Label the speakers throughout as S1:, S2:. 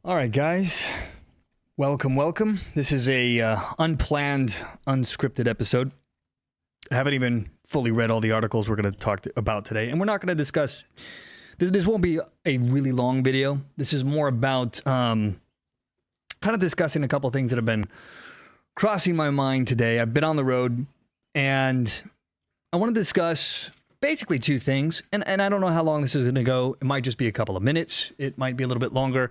S1: All right, guys. Welcome. This is a unplanned, unscripted episode. I haven't even fully read all the articles we're going to talk about today, and we're not going to discuss. This won't be a really long video. This is more about kind of discussing a couple things that have been crossing my mind today. I've been on the road, and I want to discuss basically two things, and I don't know how long this is going to go. It might just be a couple of minutes. It might be a little bit longer.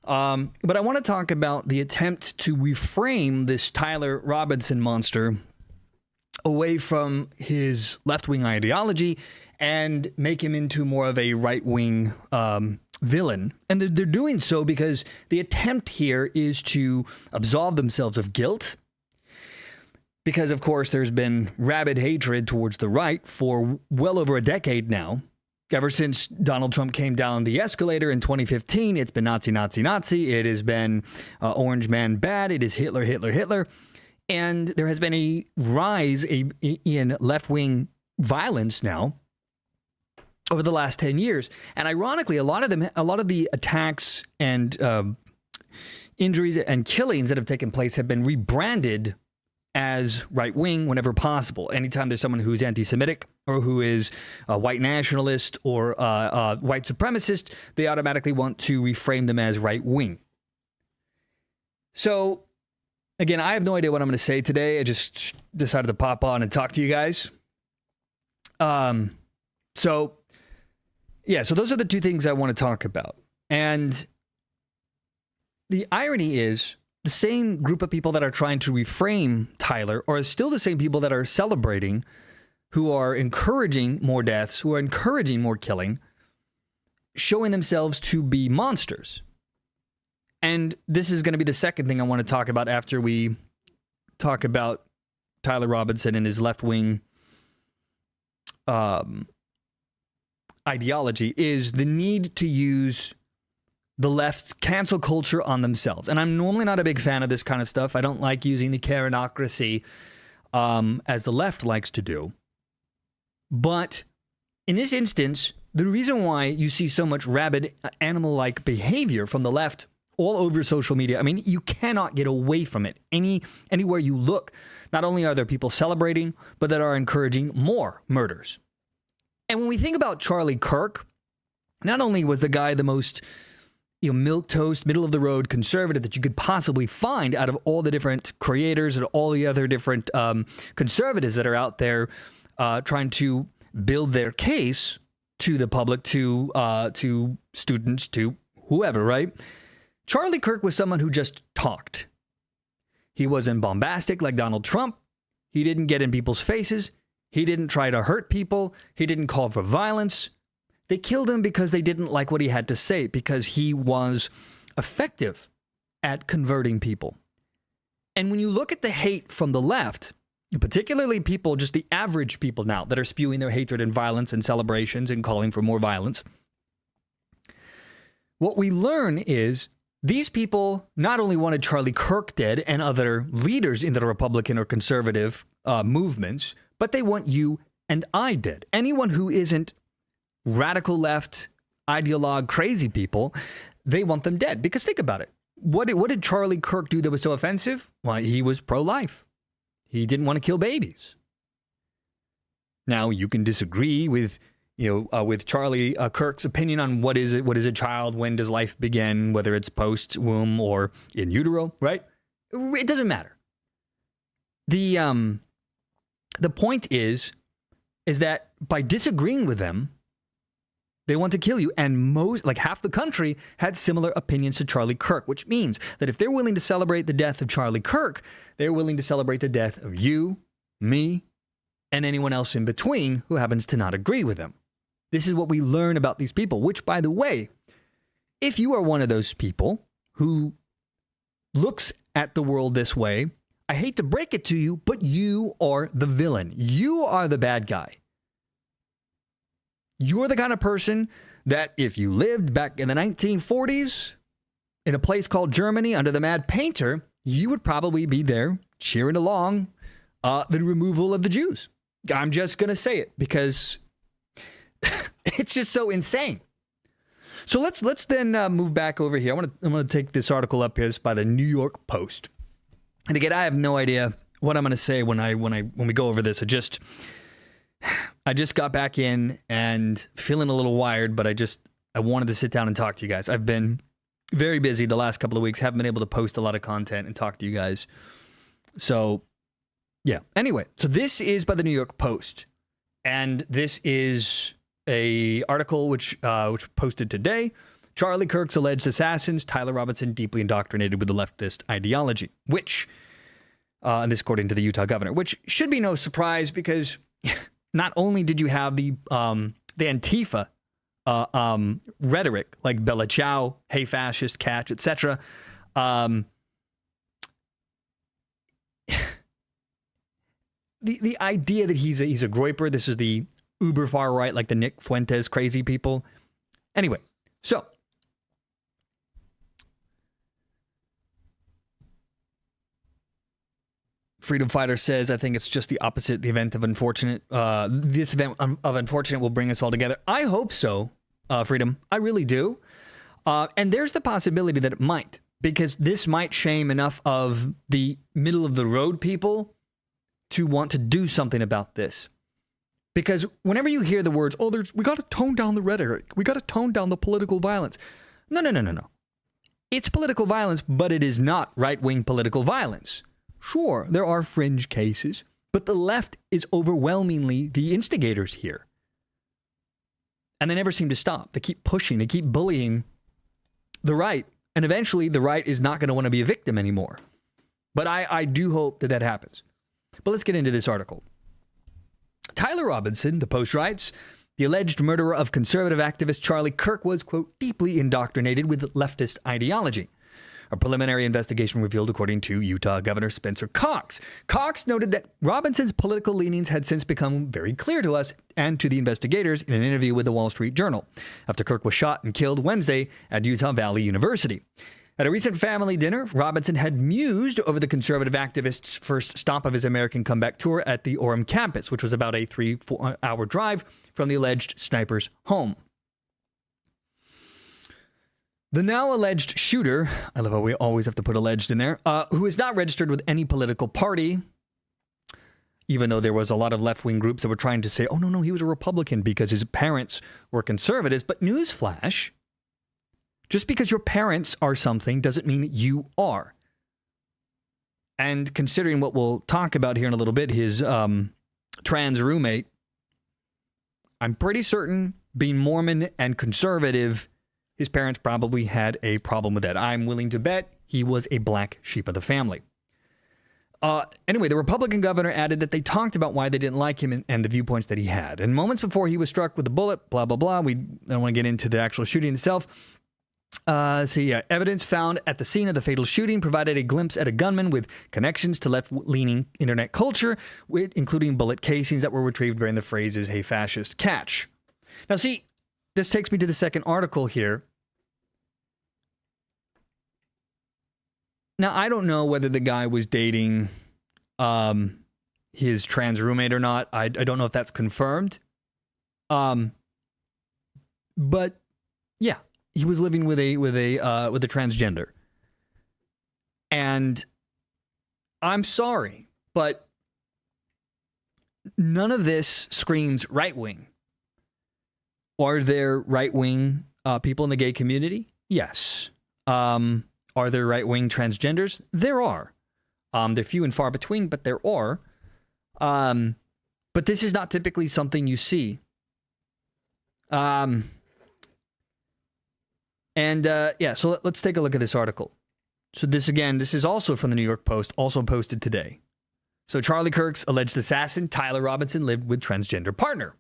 S1: But I want to talk about the attempt to reframe this Tyler Robinson monster away from his left-wing ideology and make him into more of a right-wing villain. And they're doing so because the attempt here is to absolve themselves of guilt. Because, of course, there's been rabid hatred towards the right for well over a decade now. Ever since Donald Trump came down the escalator in 2015, it's been Nazi, Nazi, Nazi. It has been Orange Man bad. It is Hitler, Hitler, Hitler. And there has been a rise in left-wing violence now over the last 10 years. And ironically, a lot of the attacks and injuries and killings that have taken place have been rebranded as right-wing whenever possible. Anytime there's someone who's anti-Semitic or who is a white nationalist or white supremacist, they automatically want to reframe them as right-wing. So, again, I have no idea what I'm going to say today. I just decided to pop on and talk to you guys. So those are the two things I want to talk about. And the irony is, the same group of people that are trying to reframe Tyler are still the same people that are celebrating, who are encouraging more deaths, who are encouraging more killing, showing themselves to be monsters. And this is going to be the second thing I want to talk about after we talk about Tyler Robinson and his left-wing ideology, is the need to use the left's cancel culture on themselves. And I'm normally not a big fan of this kind of stuff. I don't like using the Karenocracy as the left likes to do. But in this instance, the reason why you see so much rabid animal-like behavior from the left all over social media, I mean, you cannot get away from it. Anywhere you look, not only are there people celebrating, but that are encouraging more murders. And when we think about Charlie Kirk, not only was the guy the most milquetoast, middle-of-the-road conservative that you could possibly find out of all the different creators and all the other different conservatives that are out there trying to build their case to the public, to students, to whoever, right? Charlie Kirk was someone who just talked. He wasn't bombastic like Donald Trump. He didn't get in people's faces. He didn't try to hurt people. He didn't call for violence. They killed him because they didn't like what he had to say, because he was effective at converting people. And when you look at the hate from the left, particularly people, just the average people now that are spewing their hatred and violence and celebrations and calling for more violence, what we learn is these people not only wanted Charlie Kirk dead and other leaders in the Republican or conservative movements, but they want you and I dead. Anyone who isn't radical left, ideologue, crazy people, they want them dead. Because think about it. What did Charlie Kirk do that was so offensive? Well, he was pro-life. He didn't want to kill babies. Now, you can disagree with Charlie Kirk's opinion on what is a child, when does life begin, whether it's post-womb or in utero, right? It doesn't matter. The point is that by disagreeing with them, they want to kill you. And half the country had similar opinions to Charlie Kirk, which means that if they're willing to celebrate the death of Charlie Kirk, they're willing to celebrate the death of you, me, and anyone else in between who happens to not agree with them. This is what we learn about these people, which, by the way, if you are one of those people who looks at the world this way, I hate to break it to you, but you are the villain. You are the bad guy. You're the kind of person that if you lived back in the 1940s in a place called Germany under the Mad Painter, you would probably be there cheering along the removal of the Jews. I'm just going to say it because it's just so insane. So let's then move back over here. I'm gonna take this article up here. It's by the New York Post. And again, I have no idea what I'm gonna say when we go over this. I just got back in and feeling a little wired, but I wanted to sit down and talk to you guys. I've been very busy the last couple of weeks. Haven't been able to post a lot of content and talk to you guys. So yeah. Anyway, so this is by the New York Post, and this is a article which posted today. Charlie Kirk's alleged assassins, Tyler Robinson deeply indoctrinated with the leftist ideology, which, and this according to the Utah governor, which should be no surprise because not only did you have the Antifa rhetoric like Bella Ciao, hey fascist, catch, etc. The idea that he's a groyper, this is the uber far right, like the Nick Fuentes crazy people. Anyway, so Freedom Fighter says, I think it's just the opposite. The event of unfortunate, this event of unfortunate will bring us all together. I hope so, Freedom. I really do. And there's the possibility that it might, because this might shame enough of the middle of the road people to want to do something about this. Because whenever you hear the words, oh, we got to tone down the rhetoric, we got to tone down the political violence. No. It's political violence, but it is not right-wing political violence. Sure, there are fringe cases, but the left is overwhelmingly the instigators here. And they never seem to stop. They keep pushing, they keep bullying the right. And eventually the right is not going to want to be a victim anymore. But I do hope that happens. But let's get into this article. Tyler Robinson, the Post writes, the alleged murderer of conservative activist Charlie Kirk was, quote, deeply indoctrinated with leftist ideology. A preliminary investigation revealed, according to Utah Governor Spencer Cox. Cox noted that Robinson's political leanings had since become very clear to us and to the investigators in an interview with the Wall Street Journal, after Kirk was shot and killed Wednesday at Utah Valley University. At a recent family dinner, Robinson had mused over the conservative activist's first stop of his American comeback tour at the Orem campus, which was about a 3-4 hour drive from the alleged sniper's home. The now alleged shooter, I love how we always have to put alleged in there, who is not registered with any political party, even though there was a lot of left-wing groups that were trying to say, oh, no, he was a Republican because his parents were conservatives. But newsflash, just because your parents are something doesn't mean that you are. And considering what we'll talk about here in a little bit, his trans roommate, I'm pretty certain being Mormon and conservative, his parents probably had a problem with that. I'm willing to bet he was a black sheep of the family. Anyway, the Republican governor added that they talked about why they didn't like him and the viewpoints that he had. And moments before he was struck with a bullet, blah, blah, blah. We don't want to get into the actual shooting itself. Evidence found at the scene of the fatal shooting provided a glimpse at a gunman with connections to left-leaning internet culture, including bullet casings that were retrieved bearing the phrases, hey, fascist, catch. Now, see, this takes me to the second article here. Now, I don't know whether the guy was dating his trans roommate or not. I don't know if that's confirmed. But yeah, he was living with a transgender. And I'm sorry, but none of this screams right-wing. Are there right-wing people in the gay community? Yes. Are there right-wing transgenders? There are. They're few and far between, but there are. But this is not typically something you see. So let's take a look at this article. So this is also from the New York Post, also posted today. So Charlie Kirk's alleged assassin, Tyler Robinson, lived with transgender partner.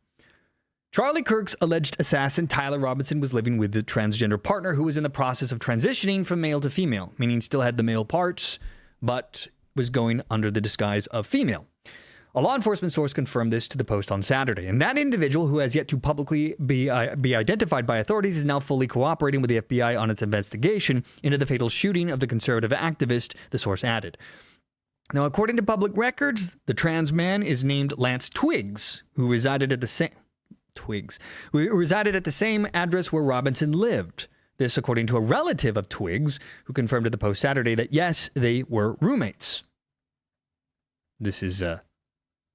S1: Charlie Kirk's alleged assassin, Tyler Robinson, was living with the transgender partner who was in the process of transitioning from male to female, meaning still had the male parts, but was going under the disguise of female. A law enforcement source confirmed this to the Post on Saturday, and that individual, who has yet to publicly be identified by authorities, is now fully cooperating with the FBI on its investigation into the fatal shooting of the conservative activist, the source added. Now, according to public records, the trans man is named Lance Twiggs, who resided at the same... Twiggs, who resided at the same address where Robinson lived. This according to a relative of Twiggs, who confirmed to the Post Saturday that, yes, they were roommates. This is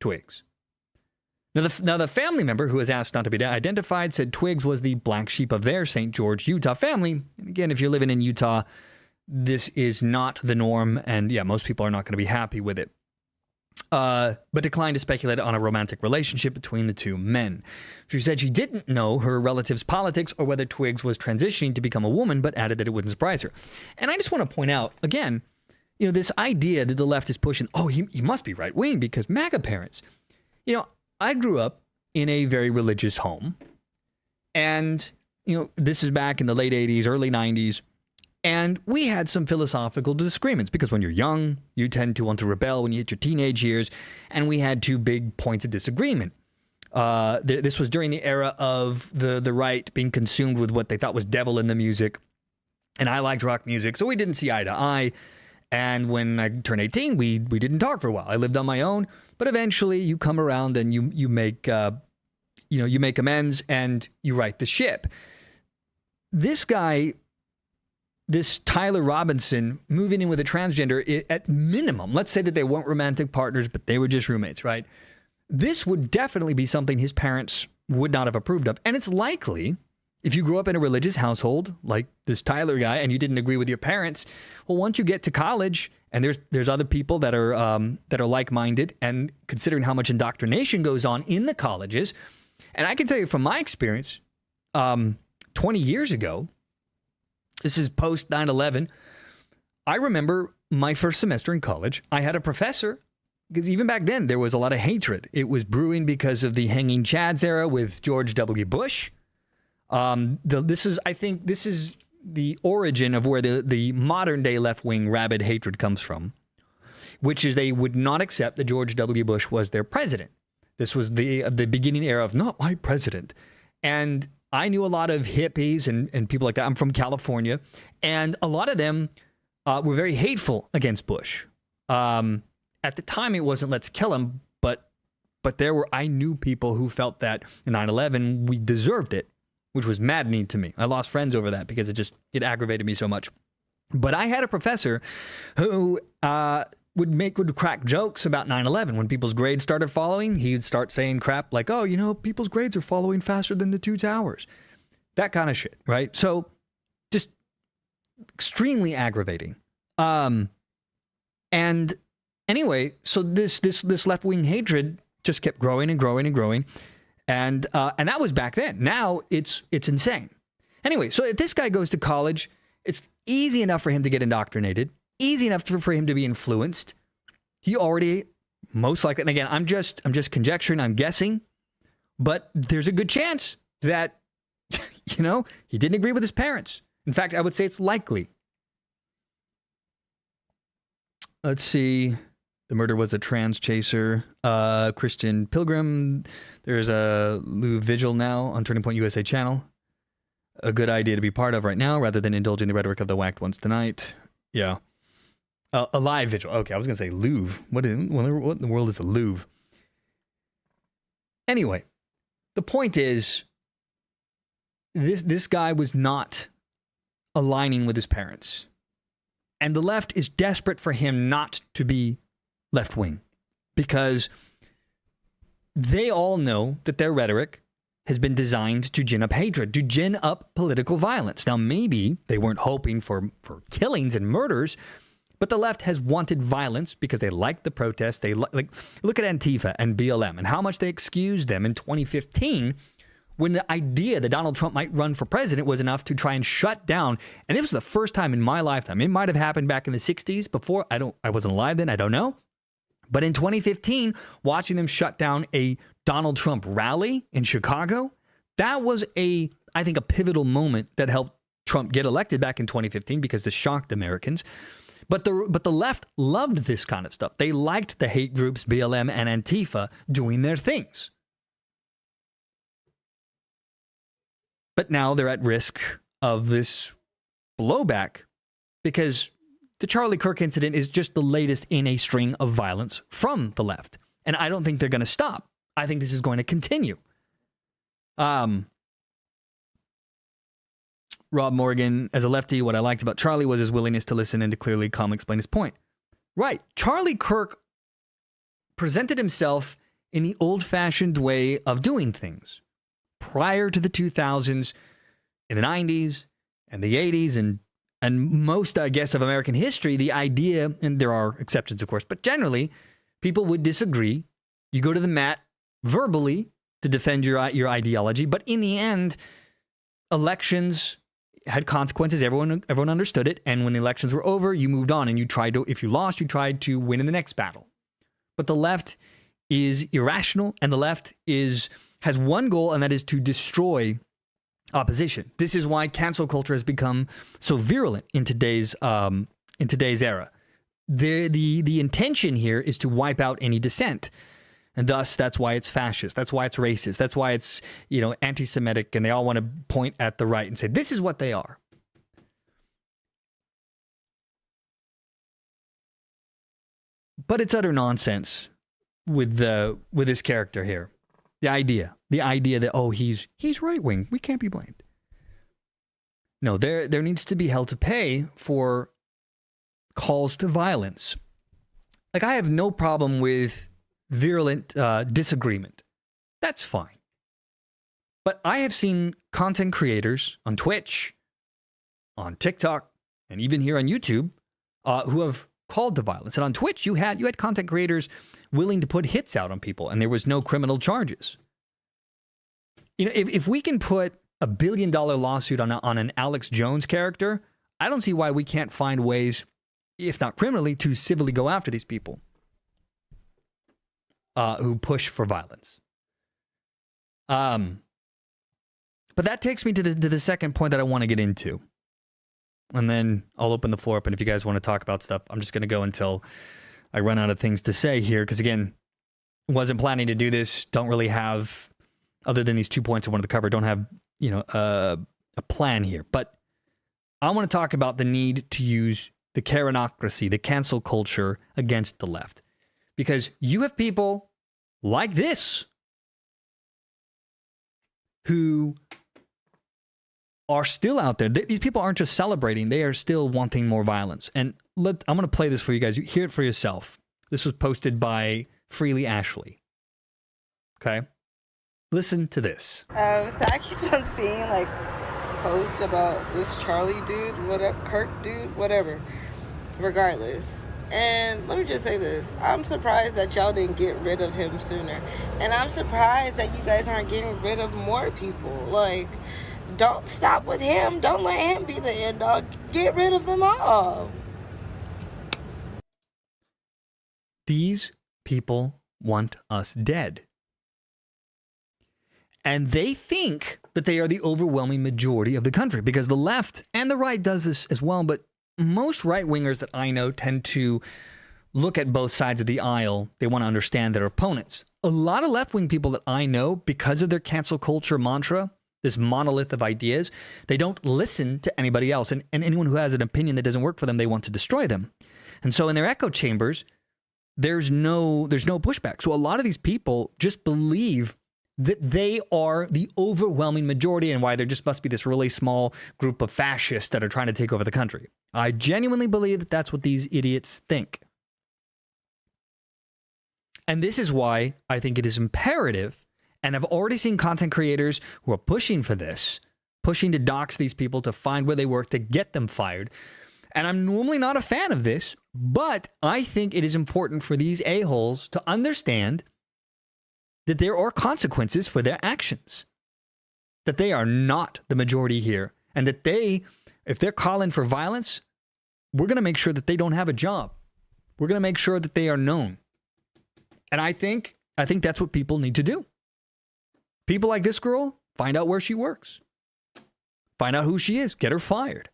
S1: Twiggs. Now, the family member who was asked not to be identified said Twiggs was the black sheep of their St. George, Utah family. And again, if you're living in Utah, this is not the norm, and yeah, most people are not going to be happy with it. But declined to speculate on a romantic relationship between the two men. She said she didn't know her relative's politics or whether Twiggs was transitioning to become a woman, but added that it wouldn't surprise her. And I just want to point out, again, this idea that the left is pushing, he must be right-wing because MAGA parents. I grew up in a very religious home, and, this is back in the late 80s, early 90s, and we had some philosophical disagreements because when you're young, you tend to want to rebel when you hit your teenage years, and we had two big points of disagreement. This was during the era of the right being consumed with what they thought was devil in the music, and I liked rock music, so we didn't see eye to eye. And when I turned 18, we didn't talk for a while. I lived on my own, but eventually you come around and you make amends and you right the ship. This guy, this Tyler Robinson, moving in with a transgender, at minimum, let's say that they weren't romantic partners, but they were just roommates, right? This would definitely be something his parents would not have approved of. And it's likely, if you grew up in a religious household, like this Tyler guy, and you didn't agree with your parents, well, once you get to college, and there's other people that are like-minded, and considering how much indoctrination goes on in the colleges, and I can tell you from my experience, 20 years ago, this is post 9/11, I remember my first semester in college, I had a professor, because even back then there was a lot of hatred. It was brewing because of the hanging chads era with George W. Bush. This is the origin of where the modern day left-wing rabid hatred comes from, which is they would not accept that George W. Bush was their president. This was the beginning era of not my president. And I knew a lot of hippies and people like that. I'm from California, and a lot of them were very hateful against Bush. At the time, it wasn't let's kill him, but I knew people who felt that in 9/11 we deserved it, which was maddening to me. I lost friends over that because it aggravated me so much. But I had a professor who would crack jokes about 9/11. When people's grades started following, he'd start saying crap like, people's grades are following faster than the two towers. That kind of shit, right? So just extremely aggravating. And anyway, so this left-wing hatred just kept growing and growing and growing. And that was back then. Now it's insane. Anyway, so if this guy goes to college, it's easy enough for him to get indoctrinated, easy enough for him to be influenced. He already most likely, and again, I'm just conjecturing, I'm guessing, but there's a good chance that, he didn't agree with his parents. In fact, I would say it's likely. Let's see. The murder was a trans chaser. Christian Pilgrim. There's a Lou Vigil now on Turning Point USA channel. A good idea to be part of right now rather than indulging the rhetoric of the whacked ones tonight. Yeah. A live vigil. Okay, I was going to say Louvre. What in the world is a Louvre? Anyway, the point is, this guy was not aligning with his parents. And the left is desperate for him not to be left-wing, because they all know that their rhetoric has been designed to gin up hatred, to gin up political violence. Now, maybe they weren't hoping for killings and murders, but the left has wanted violence because they like the protests. They like look at Antifa and BLM and how much they excused them in 2015 when the idea that Donald Trump might run for president was enough to try and shut down. And it was the first time in my lifetime. It might have happened back in the 60s before. I wasn't alive then. I don't know. But in 2015, watching them shut down a Donald Trump rally in Chicago, that was I think a pivotal moment that helped Trump get elected back in 2015 because this shocked Americans. But the left loved this kind of stuff. They liked the hate groups, BLM and Antifa, doing their things. But now they're at risk of this blowback because the Charlie Kirk incident is just the latest in a string of violence from the left. And I don't think they're going to stop. I think this is going to continue. Rob Morgan, as a lefty, what I liked about Charlie was his willingness to listen and to clearly, calmly explain his point. Right. Charlie Kirk presented himself in the old-fashioned way of doing things. Prior to the 2000s, in the 90s, and the 80s, and most, I guess, of American history, the idea, and there are exceptions, of course, but generally, people would disagree. You go to the mat verbally to defend your ideology, but in the end, elections had consequences. Everyone understood it, and when the elections were over, you moved on, and you tried to, if you lost, you tried to win in the next battle. But the left is irrational, and the left has one goal, and that is to destroy opposition. This is why cancel culture has become so virulent in today's era. The intention here is to wipe out any dissent. And thus, that's why it's fascist. That's why it's racist. That's why it's, anti-Semitic, and they all want to point at the right and say, this is what they are. But it's utter nonsense with this character here. The idea that, oh, he's right-wing. We can't be blamed. No, there needs to be hell to pay for calls to violence. Like, I have no problem with virulent disagreement. That's fine. But I have seen content creators on Twitch, on TikTok, and even here on YouTube who have called to violence. And on Twitch, you had content creators willing to put hits out on people, and there was no criminal charges. If we can put $1 billion lawsuit on an Alex Jones character, I don't see why we can't find ways, if not criminally, to civilly go after these people who push for violence. But that takes me to the second point that I want to get into. And then I'll open the floor up, and if you guys want to talk about stuff, I'm just going to go until I run out of things to say here, because again, wasn't planning to do this, don't really have, other than these 2 points I wanted to cover, don't have, a plan here. But I want to talk about the need to use the Karenocracy, the cancel culture against the left. Because you have people like this who are still out there. These people aren't just celebrating, they are still wanting more violence. And I'm going to play this for you guys. You hear it for yourself. This was posted by Freely Ashley. Okay? Listen to this.
S2: So I keep on seeing posts about this Charlie dude, Kirk dude, whatever. Regardless. And let me just say this. I'm surprised that y'all didn't get rid of him sooner. And I'm surprised that you guys aren't getting rid of more people. Don't stop with him. Don't let him be the end dog. Get rid of them all.
S1: These people want us dead. And they think that they are the overwhelming majority of the country, because the left and the right does this as well. But most right-wingers that I know tend to look at both sides of the aisle. They want to understand their opponents. A lot of left-wing people that I know, because of their cancel culture mantra, this monolith of ideas, they don't listen to anybody else. And anyone who has an opinion that doesn't work for them, they want to destroy them. And so in their echo chambers, there's no pushback. So a lot of these people just believe that they are the overwhelming majority, and why there just must be this really small group of fascists that are trying to take over the country. I genuinely believe that that's what these idiots think. And this is why I think it is imperative, and I've already seen content creators who are pushing for this, pushing to dox these people, to find where they work, to get them fired. And I'm normally not a fan of this, but I think it is important for these a-holes to understand that there are consequences for their actions, that they are not the majority here, and that if they're calling for violence, we're going to make sure that they don't have a job. We're going to make sure that they are known. And I think that's what people need to do. People like this girl, find out where she works. Find out who she is. Get her fired.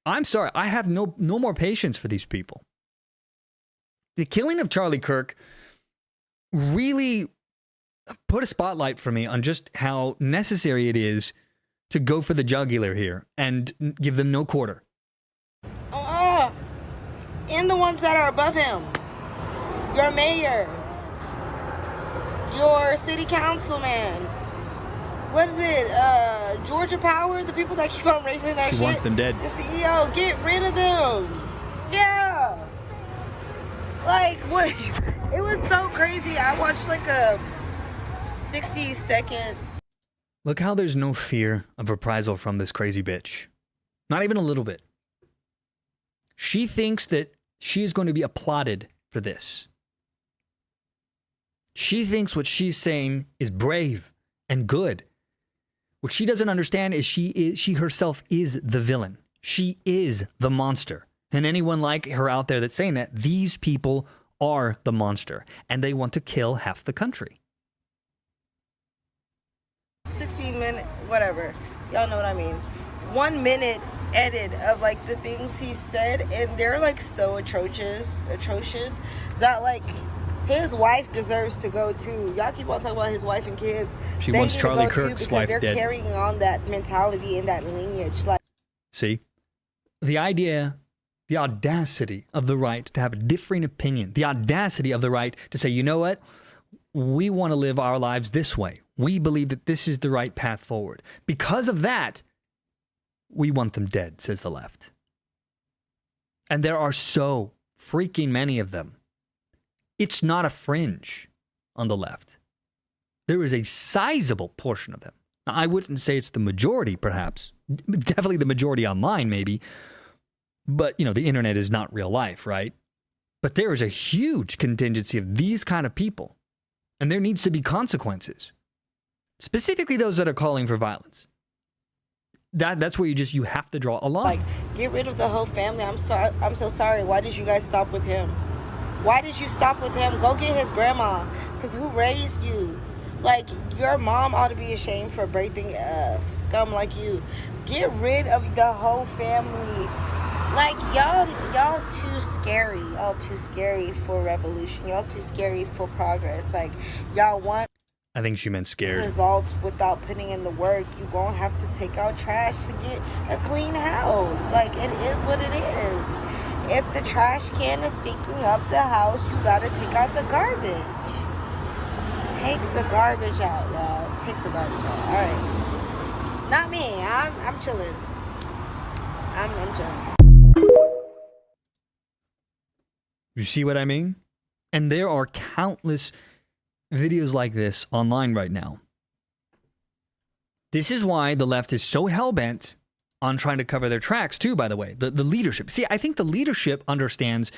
S1: I'm sorry. I have no more patience for these people. The killing of Charlie Kirk really put a spotlight for me on just how necessary it is to go for the jugular here and give them no quarter.
S2: And the ones that are above him. Your mayor. Your city councilman. what is it? Georgia Power, the people that keep on raising that shit.
S1: She wants them dead.
S2: The CEO, get rid of them. Yeah. Like, what? It was so crazy. I watched like a 60-second.
S1: Look how there's no fear of reprisal from this crazy bitch. Not even a little bit. She thinks that she is going to be applauded for this. She thinks what she's saying is brave and good. What she doesn't understand is she herself is the villain. She is the monster. And anyone like her out there that's saying that, these people are the monster. And they want to kill half the country.
S2: 60-minute, whatever. Y'all know what I mean. 1 minute edit of like the things he said, and they're like so atrocious that like his wife deserves to go too. Y'all keep on talking about his wife and kids.
S1: She
S2: they
S1: wants
S2: need
S1: Charlie
S2: to go
S1: Kirk's
S2: too,
S1: wife
S2: because they're
S1: dead.
S2: carrying on that mentality and that lineage. Like,
S1: see, the idea, the audacity of the right to have a differing opinion, the audacity of the right to say, you know what, we want to live our lives this way. We believe that this is the right path forward. Because of that, we want them dead, says the left. And there are so freaking many of them. It's not a fringe on the left. There is a sizable portion of them. Now, I wouldn't say it's the majority, perhaps. Definitely the majority online, maybe. But, you know, the internet is not real life, right? But there is a huge contingency of these kind of people. And there needs to be consequences. Specifically those that are calling for violence. That's where you have to draw a line.
S2: Like, get rid of the whole family. I'm so sorry. Why did you guys stop with him? Why did you stop with him? Go get his grandma. Because who raised you? Like, your mom ought to be ashamed for birthing scum like you. Get rid of the whole family. Like, y'all too scary. Y'all too scary for revolution. Y'all too scary for progress. Like, y'all want
S1: I think she meant scared.
S2: results without putting in the work. You gonna have to take out trash to get a clean house. Like, it is what it is. If the trash can is stinking up the house, you gotta take out the garbage. Take the garbage out, y'all. Take the garbage out. All right. Not me. I'm chilling. I'm chilling.
S1: You see what I mean? And there are countless videos like this online right now. This is why the left is so hell-bent on trying to cover their tracks too, by the way. The leadership. See, I think the leadership understands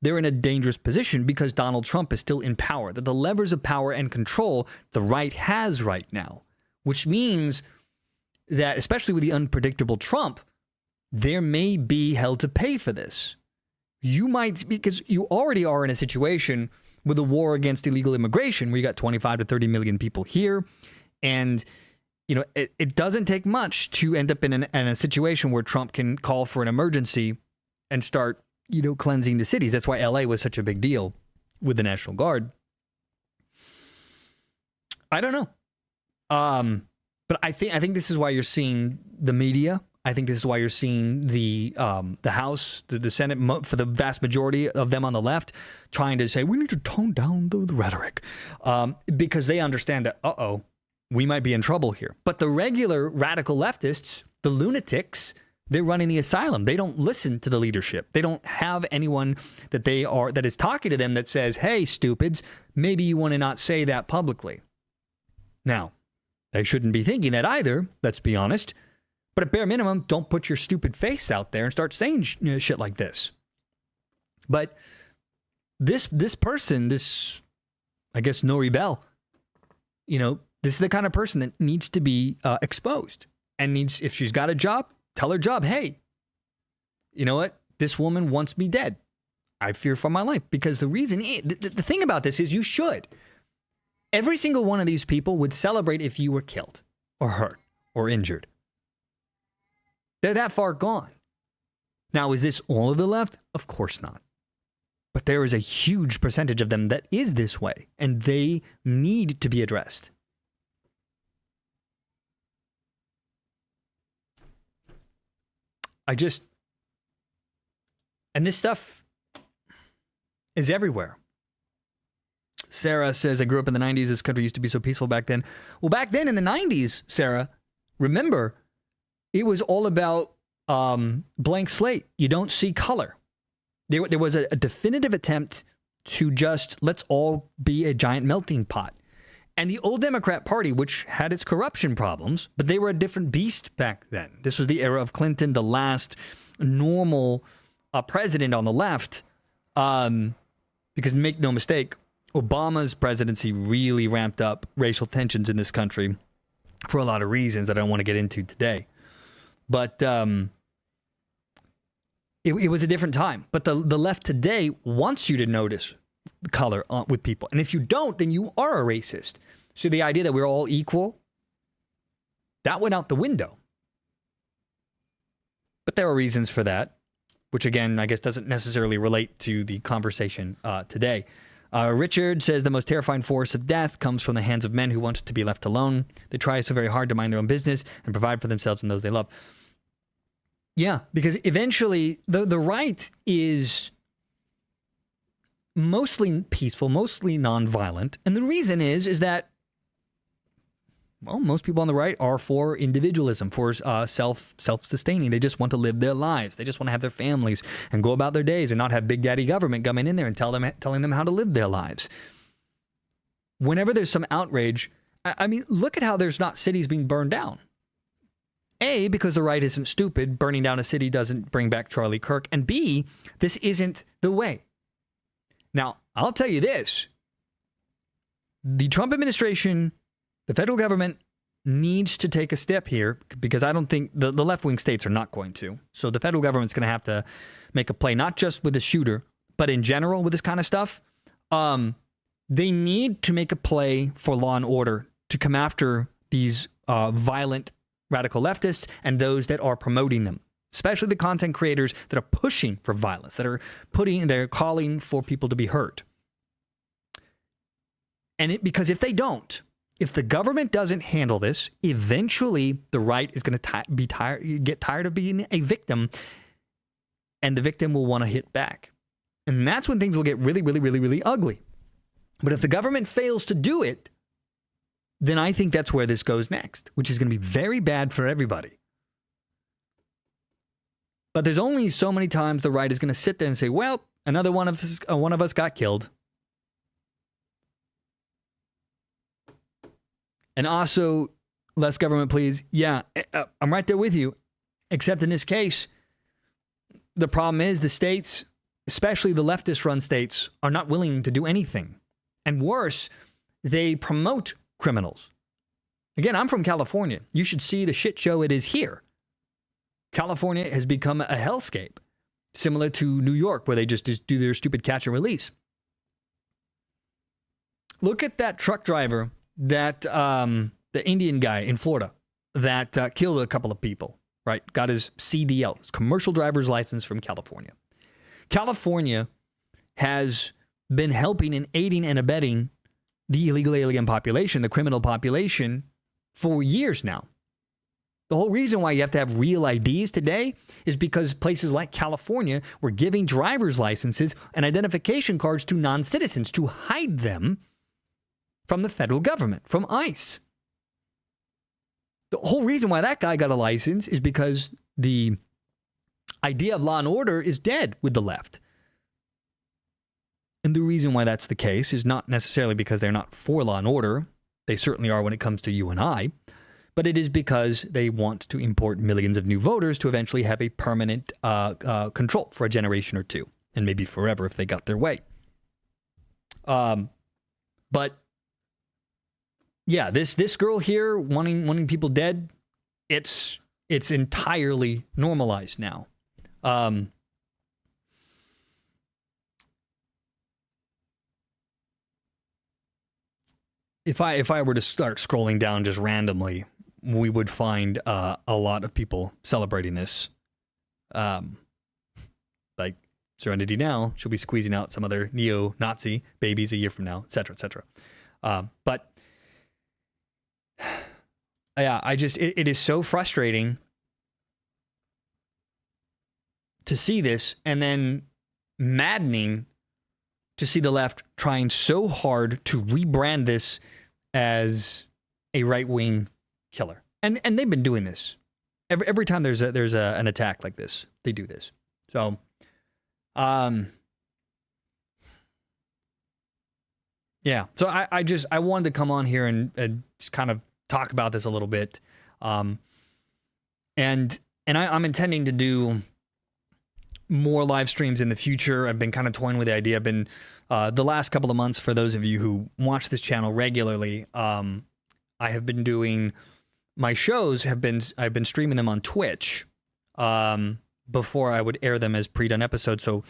S1: they're in a dangerous position because Donald Trump is still in power. That the levers of power and control the right has right now. Which means that, especially with the unpredictable Trump, there may be hell to pay for this. You might, because you already are in a situation with a war against illegal immigration, where you got 25 to 30 million people here. And, you know, it doesn't take much to end up in a situation where Trump can call for an emergency and start, you know, cleansing the cities. That's why LA was such a big deal with the National Guard. I don't know. But I think this is why you're seeing the media. I think this is why you're seeing the House, the Senate, for the vast majority of them on the left, trying to say, we need to tone down the rhetoric. Because they understand that, we might be in trouble here. But the regular radical leftists, the lunatics, they're running the asylum. They don't listen to the leadership. They don't have anyone that is talking to them that says, hey, stupids, maybe you want to not say that publicly. Now, they shouldn't be thinking that either, let's be honest. But at bare minimum, don't put your stupid face out there and start saying shit like this. But this person, this, I guess, Nori Bell, you know, this is the kind of person that needs to be exposed. And needs, if she's got a job, tell her job, hey, you know what? This woman wants me dead. I fear for my life. Because the reason is, the thing about this is you should. Every single one of these people would celebrate if you were killed or hurt or injured. They're that far gone. Now, is this all of the left? Of course not. But there is a huge percentage of them that is this way, and they need to be addressed. And this stuff is everywhere. Sarah says, I grew up in the 90s. This country used to be so peaceful back then. Well, back then in the 90s, Sarah, remember, it was all about blank slate. You don't see color. There was a definitive attempt to just let's all be a giant melting pot. And the old Democrat Party, which had its corruption problems, but they were a different beast back then. This was the era of Clinton, the last normal president on the left. Because make no mistake, Obama's presidency really ramped up racial tensions in this country for a lot of reasons that I don't want to get into today. But it was a different time. But the left today wants you to notice the color with people. And if you don't, then you are a racist. So the idea that we're all equal, that went out the window. But there are reasons for that, which again, I guess doesn't necessarily relate to the conversation today. Richard says the most terrifying force of death comes from the hands of men who want to be left alone. They try so very hard to mind their own business and provide for themselves and those they love. Yeah, because eventually the right is mostly peaceful, mostly nonviolent. And the reason is that, well, most people on the right are for individualism, for self-sustaining. They just want to live their lives. They just want to have their families and go about their days and not have big daddy government coming in there and telling them how to live their lives. Whenever there's some outrage, I mean, look at how there's not cities being burned down. A, because the right isn't stupid. Burning down a city doesn't bring back Charlie Kirk. And B, this isn't the way. Now, I'll tell you this. The Trump administration, the federal government needs to take a step here because I don't think the left-wing states are not going to. So the federal government's going to have to make a play, not just with the shooter, but in general with this kind of stuff. They need to make a play for law and order to come after these violent radical leftists and those that are promoting them, especially the content creators that are pushing for violence, they're calling for people to be hurt. And because if they don't, if the government doesn't handle this, eventually the right is going to get tired of being a victim, and the victim will want to hit back. And that's when things will get really, really, really, really ugly. But if the government fails to do it, then I think that's where this goes next, which is going to be very bad for everybody. But there's only so many times the right is going to sit there and say, well, another one of us got killed. And also, less government, please. Yeah, I'm right there with you. Except in this case, the problem is the states, especially the leftist-run states, are not willing to do anything. And worse, they promote criminals. Again, I'm from California. You should see the shit show it is here. California has become a hellscape, similar to New York, where they just do their stupid catch and release. Look at that truck driver, that the Indian guy in Florida that killed a couple of people, right? Got his CDL, his commercial driver's license from California. California has been helping and aiding and abetting the illegal alien population, the criminal population, for years now. The whole reason why you have to have real IDs today is because places like California were giving driver's licenses and identification cards to non-citizens to hide them from the federal government, from ICE. The whole reason why that guy got a license is because the idea of law and order is dead with the left. And the reason why that's the case is not necessarily because they're not for law and order. They certainly are when it comes to you and I. But it is because they want to import millions of new voters to eventually have a permanent control for a generation or two. And maybe forever if they got their way. But yeah, this girl here wanting people dead, it's entirely normalized now. If I were to start scrolling down just randomly, we would find a lot of people celebrating this. Like Serenity Now, she'll be squeezing out some other neo-Nazi babies a year from now, etc., etc. But yeah, it is so frustrating to see this, and then maddening to see the left trying so hard to rebrand this as a right-wing killer. And they've been doing this. Every time there's an attack like this, they do this. So, yeah. So I wanted to come on here and just kind of talk about this a little bit. And I'm intending to do more live streams in the future. I've been kind of toying with the idea. I've been the last couple of months, for those of you who watch this channel regularly, I have been doing my shows. I've been streaming them on Twitch before I would air them as pre-done episodes. So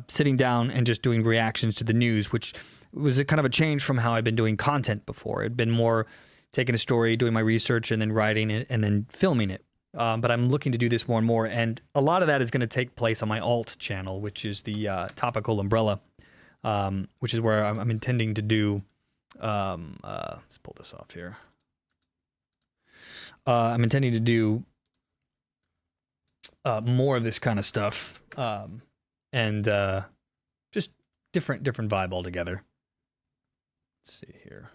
S1: sitting down and just doing reactions to the news, which was a kind of a change from how I've been doing content before. It'd been more taking a story, doing my research, and then writing it, and then filming it. But I'm looking to do this more and more, and a lot of that is going to take place on my alt channel, which is the Topical Umbrella, which is where I'm intending to do. Let's pull this off here. I'm intending to do more of this kind of stuff, and just different vibe altogether. Let's see here.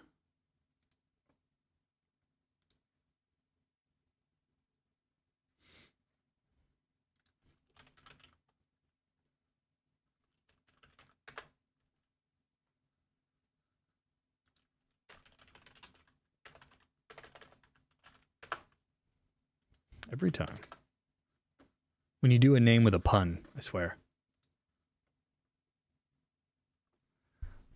S1: Every time. When you do a name with a pun, I swear.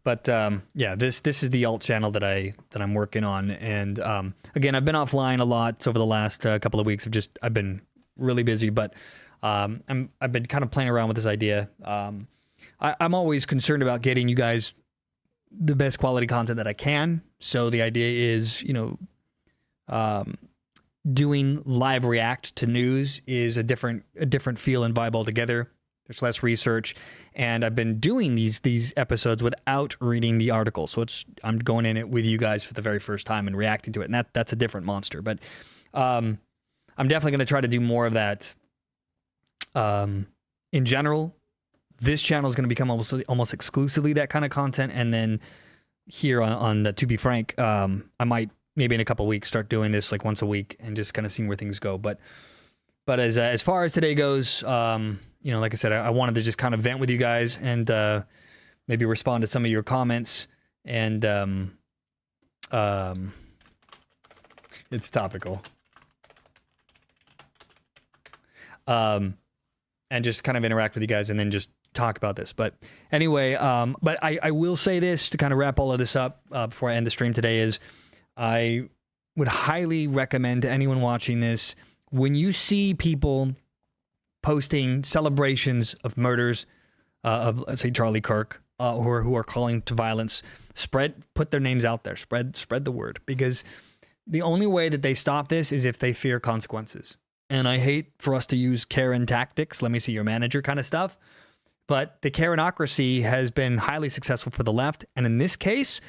S1: But yeah, this is the alt channel that I'm working on, and again, I've been offline a lot over the last couple of weeks. I've been really busy, but I've been kind of playing around with this idea. I'm always concerned about getting you guys the best quality content that I can. So the idea is, doing live react to news is a different feel and vibe altogether. There's less research, and I've been doing these episodes without reading the article. So I'm going in it with you guys for the very first time and reacting to it, and that's a different monster. But I'm definitely going to try to do more of that. In general, this channel is going to become almost exclusively that kind of content, and then here on To Be Frank, I might maybe in a couple of weeks start doing this like once a week and just kind of seeing where things go. But as far as today goes, like I said, I wanted to just kind of vent with you guys and maybe respond to some of your comments. And it's topical. And just kind of interact with you guys and then just talk about this. But anyway, but I will say this to kind of wrap all of this up before I end the stream today is I would highly recommend to anyone watching this, when you see people posting celebrations of murders of, let's say, Charlie Kirk, who are calling to violence, put their names out there, spread the word, because the only way that they stop this is if they fear consequences. And I hate for us to use Karen tactics, let me see your manager kind of stuff, but the Karenocracy has been highly successful for the left, and in this case,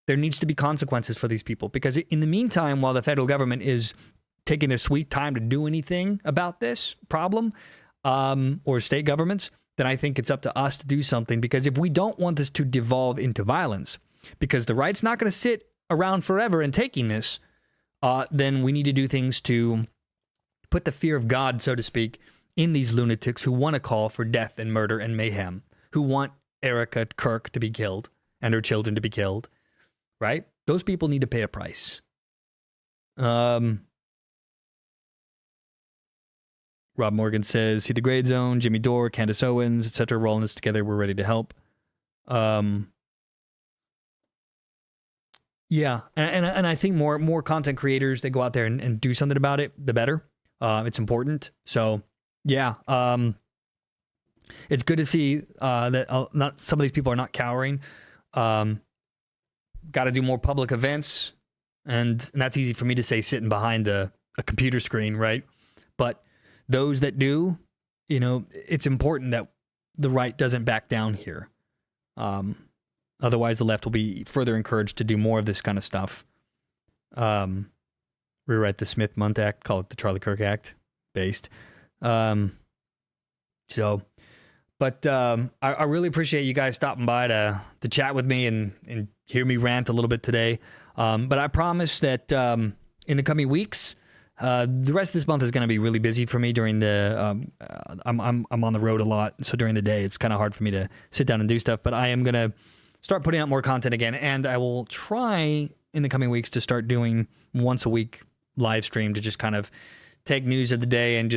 S1: there needs to be consequences for these people, because in the meantime, while the federal government is taking their sweet time to do anything about this problem, or state governments, then I think it's up to us to do something, because if we don't want this to devolve into violence, because the right's not going to sit around forever and taking this, then we need to do things to put the fear of God, so to speak, in these lunatics who want to call for death and murder and mayhem, who want Erica Kirk to be killed and her children to be killed. Right? Those people need to pay a price. Rob Morgan says, see the Grade Zone, Jimmy Dore, Candace Owens, etc. We're all in this together. We're ready to help. Yeah. And I think more content creators, they go out there and do something about it, the better. It's important. So, yeah. It's good to see that not some of these people are not cowering. Got to do more public events, and that's easy for me to say sitting behind a computer screen, right? But those that do, it's important that the right doesn't back down here. Otherwise, the left will be further encouraged to do more of this kind of stuff. Rewrite the Smith-Munt Act, call it the Charlie Kirk Act, based. But But I really appreciate you guys stopping by to chat with me and hear me rant a little bit today. But I promise that in the coming weeks, the rest of this month is going to be really busy for me during the. I'm on the road a lot, so during the day it's kind of hard for me to sit down and do stuff. But I am going to start putting out more content again, and I will try in the coming weeks to start doing once a week live stream to just kind of take news of the day and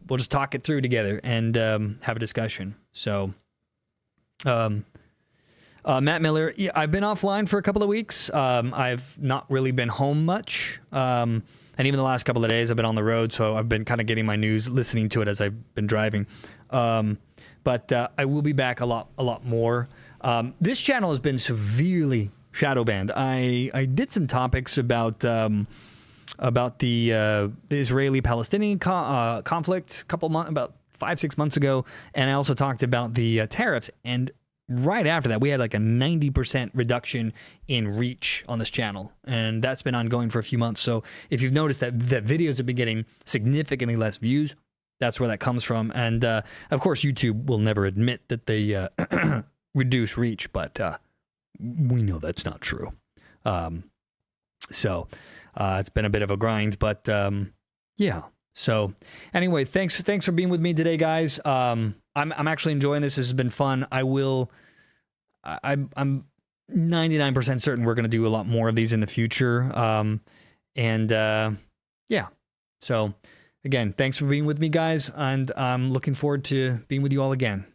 S1: we'll just talk it through together and have a discussion. So, Matt Miller, yeah, I've been offline for a couple of weeks. I've not really been home much. And even the last couple of days I've been on the road, so I've been kind of getting my news, listening to it as I've been driving. But I will be back a lot more. This channel has been severely shadow banned. I did some topics about the Israeli-Palestinian conflict about 5-6 months ago, and I also talked about the tariffs. And right after that, we had like a 90% reduction in reach on this channel, and that's been ongoing for a few months. So if you've noticed that videos have been getting significantly less views, that's where that comes from. And of course, YouTube will never admit that they reduce reach, but we know that's not true. So it's been a bit of a grind, but yeah. So anyway, thanks for being with me today, guys. I'm actually enjoying this. This has been fun. I'm 99% certain we're going to do a lot more of these in the future. Yeah. So again, thanks for being with me, guys, and I'm looking forward to being with you all again.